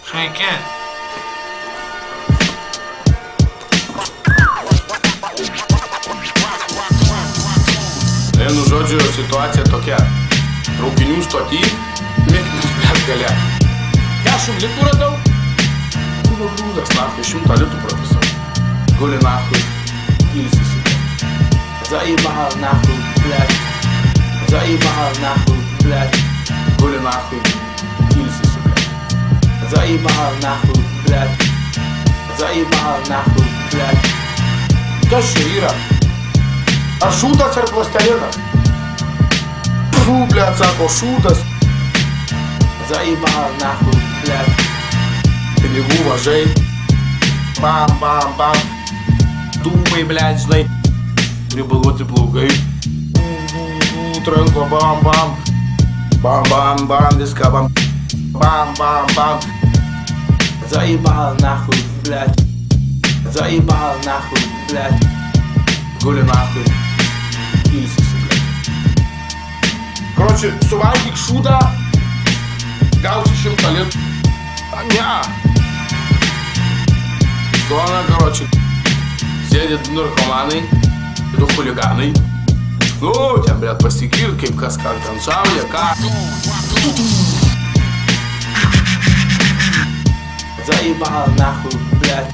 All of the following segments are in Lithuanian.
Sveiki. Vienu žodžiu, situacija tokia. Traukinių stoty, mėgnis blėt gale. 10 litų radau. Buvo grūdas, nahui, 100 litų propisau. Guli nahui, ilsisi. Zaibahal nahui, blėt. Zaibahal nahui, blėt. Guli nahui, ilsisi, blėt. Zaibahal nahui, blėt. Zaibahal nahui, blėt. Kas čia yra? Ar šūdas ar plastelinas? Pfu, blėt, sako, šūdas. Zaibahal nahui, blėt. Pinigų mažai. Bam, bam, bam. Dūmai, blėt, žinai. Ribaluoti plaukai. Tranko, bam, bam. Bam, bam, bam, viską bam. Bam, bam, bam. Zaibahal nahui, blėt. Zaibahal nahui, blėt. Guli nahui. Ilsisi, blėt. Короче, suvalgyk šūdą, gausi 100 litų. Ne. Zona, короче. Sėdi 2 narkomanai, 2 chuliganai. Nu, ten, blėt, pasigir, kaip kas ką ten šauja, ką. Zaibahal nahui, blėt.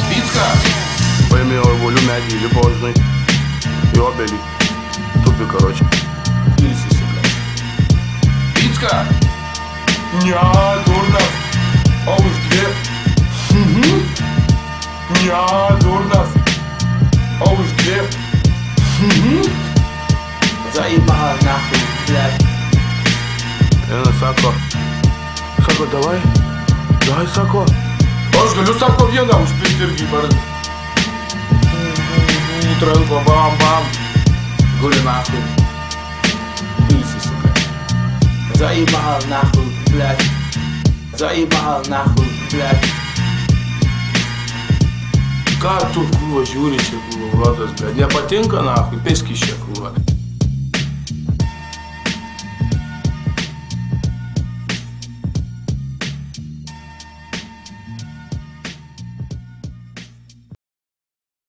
Picka. Paėmė obuolių medį, įlipo, žinai, į obelį. Tupi, короче. Ilsisi, blėt. Picka. Ne, durnas. O už 2. Ne, durnas. O už 2. Zaibahal nahui, blėt. Vienas sako, davai, sako. O aš galiu, sako, vieną užpirkti irgi bardą. Tranko, bam, bam. Guli nahui. Ilsisi, blėt. Zaibahal nahui, blėt. Zaibahal nahui, blėt. Ką tu, krūva, žiūri čia, krūva, vladas, blėt. Nepatinka, nahui, peskis čia, krūva.